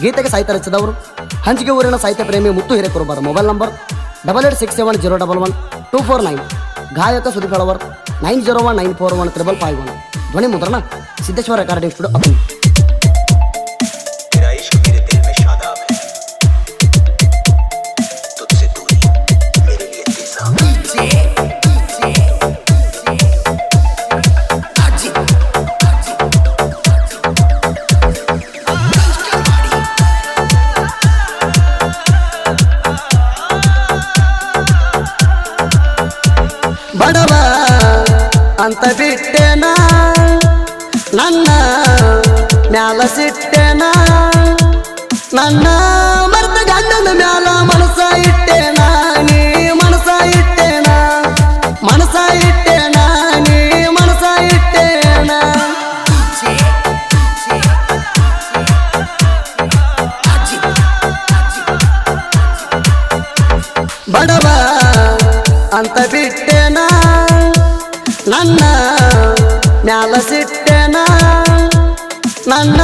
ಗೀತೆಗೆ ಸಾಹಿತ್ಯ ರಚಿಸಿದವರು ಹಂಚಿಗೆ ಊರಿನ ಸಾಹಿತ್ಯ ಪ್ರೇಮಿ ಮುತ್ತು ಹಿರೇಕುರುಬರ. Mobile number 8867011249. ಗಾಯಕ ಸುದೀಪ್ ಹೆಳವರ್ 9019415551. ಧ್ವನಿ ಮುದ್ರಣ ಸಿದ್ದೇಶ್ವರ ರೆಕಾರ್ಡಿಂಗ್ ಸ್ಟುಡಿಯೋ ಅಪ್ಪಿ. ಬಡವ ಅಂತ ಬಿಟ್ಟೆನ ನನ್ನ ಮ್ಯಾಲ ಸಿಟ್ಟೆನ, ನನ್ನ ಮರ್ತ ಗಂಡನ ಮ್ಯಾಲ ಮನಸ ಇಟ್ಟೆನ, ನೀ ಮನಸ ಇಟ್ಟೆನ, ಮನಸ ಇಟ್ಟೆನ, ನೀ ಮನಸ ಇಟ್ಟೆನ. ಬಡವ ಅಂತ ಬಿಟ್ಟೆನ ನನ್ನ ಮ್ಯಾಲ ಸಿಟ್ಟೆನ, ನನ್ನ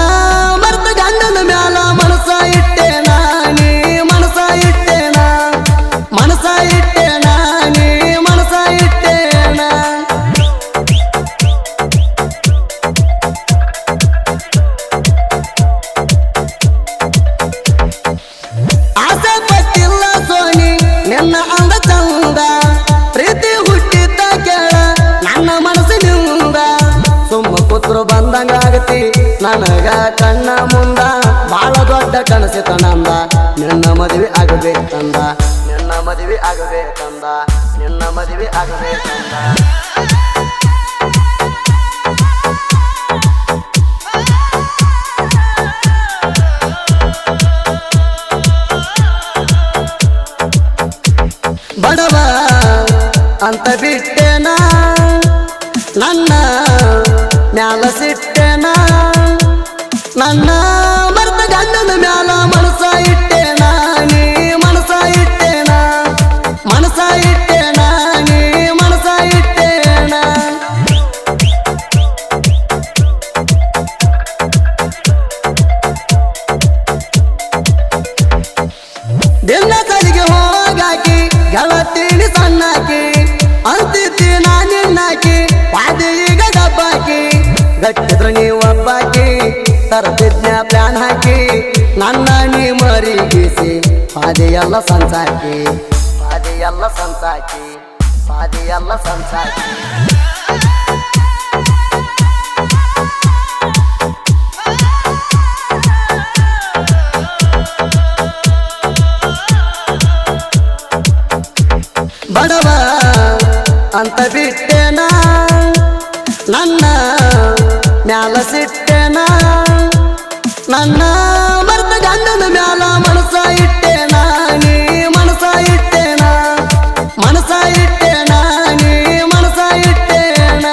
ಮರ್ತ ಗಂಡನ ಮ್ಯಾಲ ಮನಸ ಇಟ್ಟೆನ, ನೀ ಮನಸ ಇಟ್ಟೆನ, ಮನಸ ಇಟ್ಟೆನ, ನೀ ಮನಸ ಇಟ್ಟೆನ. ಆಸೆ ಪಟ್ಟಿಲ್ಲ ಸೋನಿ ನಿನ್ನ ಅಂದ ಚಂದ, ಪ್ರೀತಿ ಹುಟ್ಟಿದ್ದ ಕೇಳ ನನ್ನ ಮನಸ್ಸಿನಿಂದ. ಸುಮ್ಮ ಕೂತ್ರು ಬಂದಂಗಾಗತಿ ನನಗ ಕಣ್ಣ ಮುಂದ, ಬಾಳ ದೊಡ್ಡ ಕನಸಿತ ನಂದ, ನಿನ್ನ ಮದುವೆ ಆಗಬೇಕಂದ, ನಿನ್ನ ಮದುವೆ ಆಗಬೇಕಂದ, ನಿನ್ನ ಮದುವೆ ಆಗಬೇಕಂದ. ಬಡವ ಅಂತ ಬಿಟ್ಟೆನ ನನ್ನ ಮ್ಯಾಲ ಸಿಟ್ಟೆನ, ನನ್ನ ಮರ್ತ ಗಂಡನ ಮ್ಯಾಲ ಮನಸ ಇಟ್ಟೆನ, ನೀ ಮನಸ ಇಟ್ಟೆನ, ಮನಸ ಇಟ್ಟೆನ, ನೀ ಮನಸ ಇಟ್ಟೆನ. ದಿನ ತಲೆಗೆ ಹೋಗಾಕಿ ಗೆಳತೀನಿ ಸಣ್ಣಾಕಿ, ಅಂತಿದ್ದಿ ನಾನಿನ್ನಾಕಿ ಪಾದಿ ಈಗ ಡಬ್ಬಾಕಿ. ಗಟ್ಟಿದ್ರು ನೀವು ಒಬ್ಬಾಕಿ ತರತಿದ್ನ ಪ್ಲಾನ್ ಹಾಕಿ, ನನ್ನ ನೀ ಮರಿಗಿಸಿ ಪಾದಿಯೆಲ್ಲ ಸಂಸಾಕಿ, ಪಾದಿಯೆಲ್ಲ ಸಂಸಾಕಿ, ಪಾದಿಯೆಲ್ಲ ಸಂಸಾಕಿ. ಬಡವ ಅಂತ ಬಿಟ್ಟೆನ ನನ್ನ ಮ್ಯಾಲ ಸಿಟ್ಟೆನ, ನನ್ನ ಮರ್ತ ಗಂಡನ ಮ್ಯಾಲ ಮನಸ ಇಟ್ಟೆನ, ನೀ ಮನಸ ಇಟ್ಟೆನ, ಮನಸ ಇಟ್ಟೆನ, ನೀ ಮನಸ ಇಟ್ಟೆನ.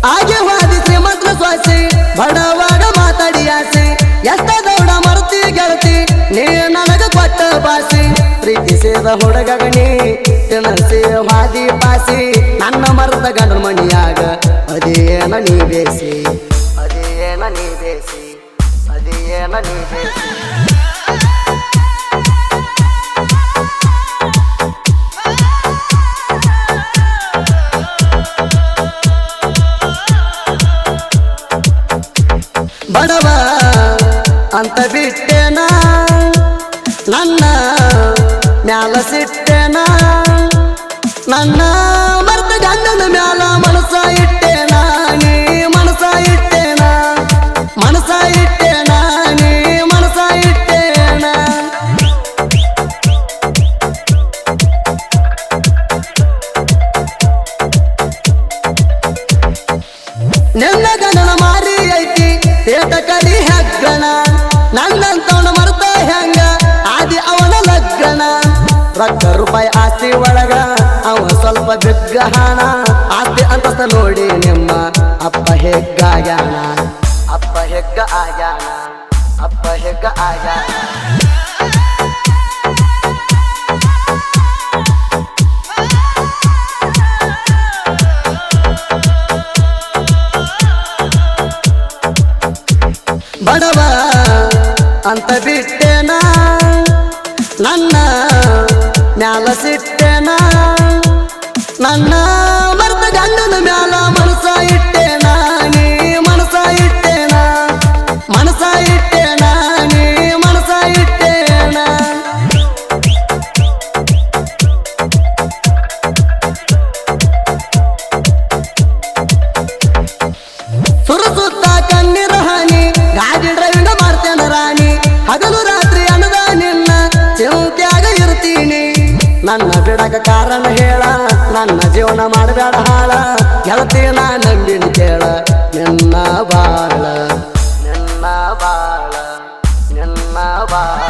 ಹಾಗೆ ವಾದಿ ಶ್ರೀಮಂತರ ಸ್ವಾಸಿ ಬಡವಾಗ ಮಾತಾಡಿ ಆಸೆ, ಎಷ್ಟ ದೌಡ ಮರ್ತಿ ಗೆಳತಿ ನೀ ನನಗ ಕೊಟ್ಟ ಬಾಸಿ. ಪ್ರೀತಿಸಿದ ಹುಡುಗಗಣಿ ತಿನಸಿ ಹಾದಿ ಪಾಸಿ, ನನ್ನ ಮರ್ತ ಗಂಡನ ಮಣಿಯಾಗ ಅದೇನ ನೀ ಬೇಸಿ, ಅದೇನ ನೀ ಬೇಸಿ, ಅದೇನ ನೀ ಬೇಸಿ. ಬಡವ ಅಂತ ಬಿಟ್ಟೆನ ನನ್ನ ಮ್ಯಾಲ ಸಿಟ್ಟೆನ, ನನ್ನ ಮರ್ತ ಗಂಡನ ಮ್ಯಾಲ ಮನಸ ಇಟ್ಟೆನ, ನೀ ಮನಸ ಇಟ್ಟೆನ, ಮನಸ ಇಟ್ಟೆನ, ನೀ ಮನಸ ಇಟ್ಟೆನ. ನಿನ್ನ ಗಂಡನ ಮಾರಿ ಐತಿ ತೇಟ ಕಡಿ ಹೆಗ್ಗಣ, ನನ್ನಂತವನ ಮರ್ತ ಹೆಂಗ ಆದಿ ಅವನ ಲಗ್ಗಣ. ರೊಕ್ಕ ರೂಪಾಯಿ ಆಸ್ತಿ ಒಳಗ ಅವ ಸ್ವಲ್ಪ ಬಿಗ್ಗ ಹಣ, ಆಸ್ತಿ ಅಂತಸ್ತ ನೋಡಿ ನಿಮ್ಮ ಅಪ್ಪ ಹೆಗ್ಗಾಗ್ಯಾನ, ಅಪ್ಪ ಹೆಗ್ಗ ಆಗ್ಯಾನ, ಅಪ್ಪ ಹೆಗ್ಗ ಆಗ್ಯಾನ. ಅಂತ ಬಿಟ್ಟೆನ ನನ್ನ ಮ್ಯಾಲ ಸಿಟ್ಟೆನ ನನ್ನ ಮರ್ತ ಗಂಡನ ಮ್ಯಾಲ ಮನಸ ಇಟ್ಟೆನ ನೀ ಮನಸ ಇಟ್ಟೆನ ಮನಸ ಇಟ್ಟೆನ ನೀ ಮನಸ ಇಟ್ಟೆನ ಸುರಸುತ್ತ ಕಣ್ಣೀರ ಹಾನಿ ಗಾಡಿ ಡ್ರೈವಿಂಗ್ ಮಾಡ್ತೇನ ರಾಣಿ ಹಗಲು ರಾತ್ರಿ ಅನ್ನದ ನಿನ್ನ ಚಿಂತ್ಯಾಗ ಇರ್ತೀನಿ ನನ್ನ ಬಿಡಕ ಕಾರಣ ಹೇಳ ನನ್ನ ಜೀವನ ಮಾಡಬೇಡ ಹಾಳ ಗೆಳತಿ ನಾ ನಂಬಿನ ಕೇಳ ನಿನ್ನ ಬಾಳ ನಿನ್ನ ಬಾಳ ನಿನ್ನ ಬಾಳ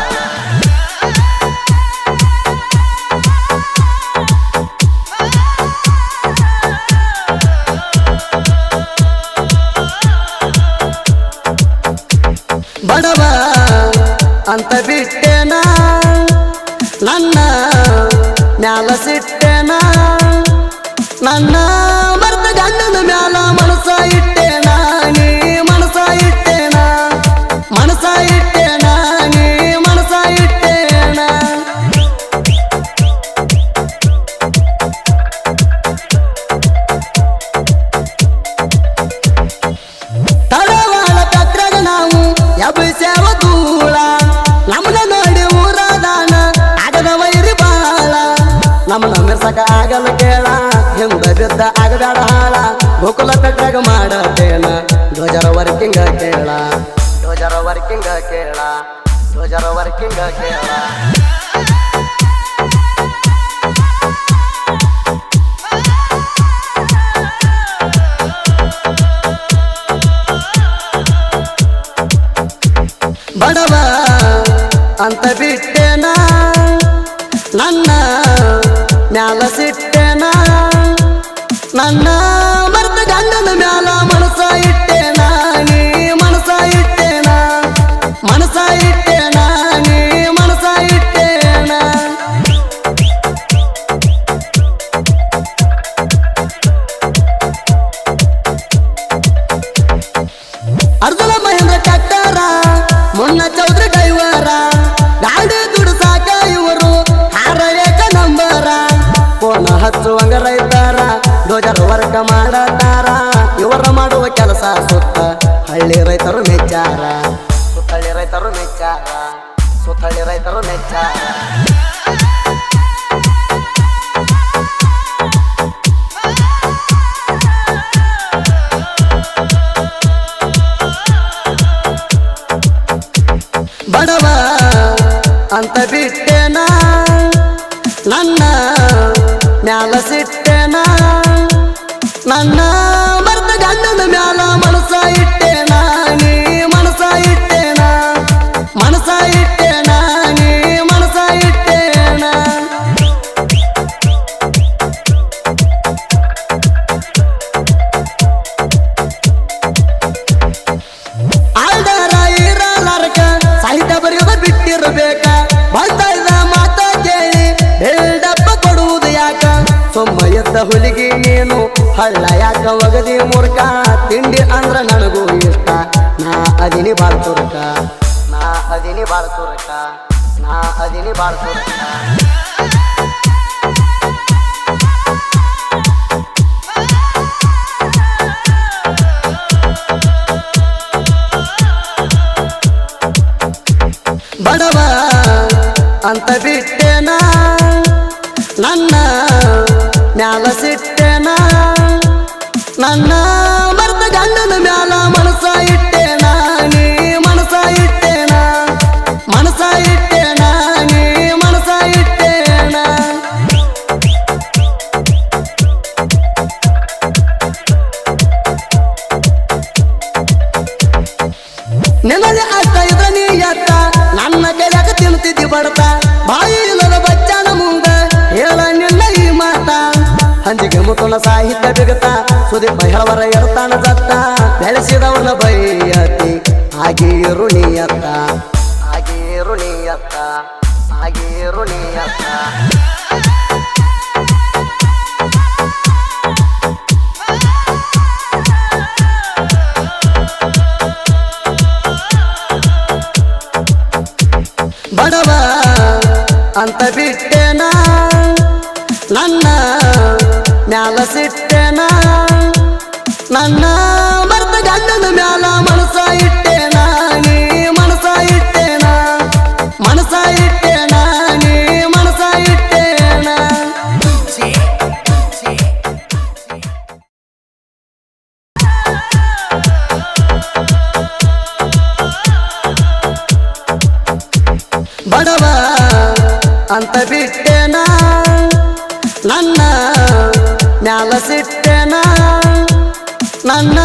ಬಡವ ಅಂತ ಬಿಟ್ಟೆನ ನನ್ನ ಮ್ಯಾಲ ಸಿಟ್ಟೆನ ನನ್ನ ಮರ್ತ ಗಂಡನ ಮ್ಯಾಲ ಮನಸ ಇಟ್ಟೆನ ನೀ ಮನಸ ಇಟ್ಟೆನ ಮನಸ ಇಟ್ಟೆನ ನೀ ಮನಸ ಇಟ್ಟೆನ ತಡವಾಳ ಕತ್ರಾಗ ನಾವು ಎಬ್ಬಿಸ್ಯಾವ ಧೂಳ ನಮ್ಮನ ನೋಡಿ ಊರದಾನ ಆಗದ ವೈರಿ ಬಾಳ ನಮ್ಮನ ಮೆರ್ಸಕ ಆಗಲ್ಲ ಕೇಳ ಹಿಂದ ಬಿದ್ದ ಆಗಬೇಡ ಹಾಳ ಗೋಕುಲ ಪೆಟ್ರಾಗ ಮಾಡತೇನ ಧ್ವಜರ ವರ್ಕಿಂಗ ಕೇಳ ಧ್ವಜರ ವರ್ಕಿಂಗ ಕೇಳ ಧ್ವಜರ ವರ್ಕಿಂಗ ಕೇಳ ಬಡವ ಅಂತ ಬಿಟ್ಟೆನ ನನ್ನ ಮ್ಯಾಲ ಸಿಟ್ಟೆನ ನನ್ನ ಮರ್ತ ಗಂಡನ ಮ್ಯಾಲ ಮನಸ ಇಟ್ಟೆನ ನೀ ಮನಸ ಇಟ್ಟೆನ ಮನಸ ಇಟ್ಟೆನ ನೀ ಮನಸ ಇಟ್ಟೆನ ಅರ್ಜುನ ಮಹೇಂದ್ರ ಟ್ರ್ಯಾಕ್ಟರ ಮುನ್ನ ಚೌಧರಿ ಡ್ರೈವರ ಗಾಡಿ ದುಡ್ಸಾಕ ಇವರು ಹಾರ ಏಕ ನಂಬರ ಫೋನ ಹಚ್ಚುವಂಗ ರೈತರ ಡೋಜರ್ ವರ್ಕ ಮಾಡತಾರ ಇವರ ಮಾಡುವ ಕೆಲಸ ಸುತ್ತ ಹಳ್ಳಿ ರೈತರು ಮೆಚ್ಚಾರ ಸುತ್ತಳ್ಳಿ ರೈತರು ಮೆಚ್ಚಾರ ಸುತ್ತಳ್ಳಿ ರೈತರು ಮೆಚ್ಚಾರ ಬಡವ ಅಂತ ಬಿಟ್ಟೆನ ನನ್ನ ಮ್ಯಾಲ ಸಿಟ್ಟೆನ ನನ್ನ ಮರ್ತ ಗಂಡನ ಮ್ಯಾಲ ಮನಸ ಇಟ್ಟೆನ ನೀ ಮನಸ ಇಟ್ಟೆನ ಮನಸ ಇಟ್ಟೆನ ನೀ ಮನಸ ಇಟ್ಟೆನ ಆಲ್ದಾರ ಇರಲಾರಕ ಸಾಹಿತ್ಯ ಬರೆಯೋದ ಬಿಟ್ಟಿರಬೇಕ ಬರ್ತಾ ಇದ್ದ ಮಾತ ಕೇಳಿ ಬಿಲ್ಡಪ್ಪ ಕೊಡುವುದು ಯಾಕ ಸೊಮ್ಮ ಎದ್ದ ಹುಲಿಗಿ ನೀನು ಹಳ್ಳ ಯಾಕ ಒಗದಿ ಮೂರ್ಖ ತಿಂಡಿ ಅಂದ್ರ ನನಗೂ ಇಷ್ಟ ನಾ ಅದಿನಿ ಬಾಳ್ ತುರ್ಕ ನಾ ಅದಿನಿ ಬಾಳ್ ತುರ್ಕ ನಾ ಅದಿನಿ ಬಾಳ್ ತುರ್ಕ ಬಡವ ಅಂತ ಬಿಟ್ಟೆನ ನನ್ನ ಮ್ಯಾಲ ಸಿಟ್ಟೆನ ನನ್ನ ಮರ್ತ ಗಂಡನ ಮ್ಯಾಲ ಮನಸ ಇಟ್ಟೆನ ನೀ ಮನಸ ಇಟ್ಟೆನ ಮನಸ ಇಟ್ಟೆನ ನೀ ಮನಸ ಇಟ್ಟೆನ ನಿನ್ನಲ್ಲಿ ಅಷ್ಟ ಇದ್ರ ನೀ ಎತ್ತ ನನ್ನ ಕೈಯಾಗ ತಿನ್ನುತ್ತಿದ್ದಿ ಬಡತ ಬಾಯಿ ಇಲ್ಲದ ಬಚ್ಚನ ಮುಂದ ಹೇಳ ನಿನ್ನ ಈ ಮಾತ ಹಂಜಿಗೆ ಮುತ್ತುನ ಸಾಹಿತ್ಯ ಬಿಗತ ಸುದೀಪ ಹೇಳವರ ಇರ್ತಾನ ಜತ್ತ ಬೆಳೆಸಿದವನ ಬೈಯತಿ ಆಗಿರು ನೀಯತ್ತ ಆಗಿರು ನೀಯತ್ತ ಆಗಿರು ನೀಯತ್ತ ಅಂತ ಬಿಟ್ಟೆನ ನನ್ನ ಮ್ಯಾಲ ಸಿಟ್ಟೆನ ನನ್ನ ಮರ್ತ ಗಂಡನ ಮ್ಯಾಲ ಮನಸ ಇಟ್ಟೆನ ನೀ ಮನಸ ಇಟ್ಟೆನ ಮನಸ ಇಟ್ಟೆನ ನೀ ಮನಸ ಇಟ್ಟೆನ ಬಡವ ಅಂತ ಬಿಟ್ಟೆನ ನನ್ನ ಮ್ಯಾಲ ಸಿಟ್ಟೆನ ನನ್ನ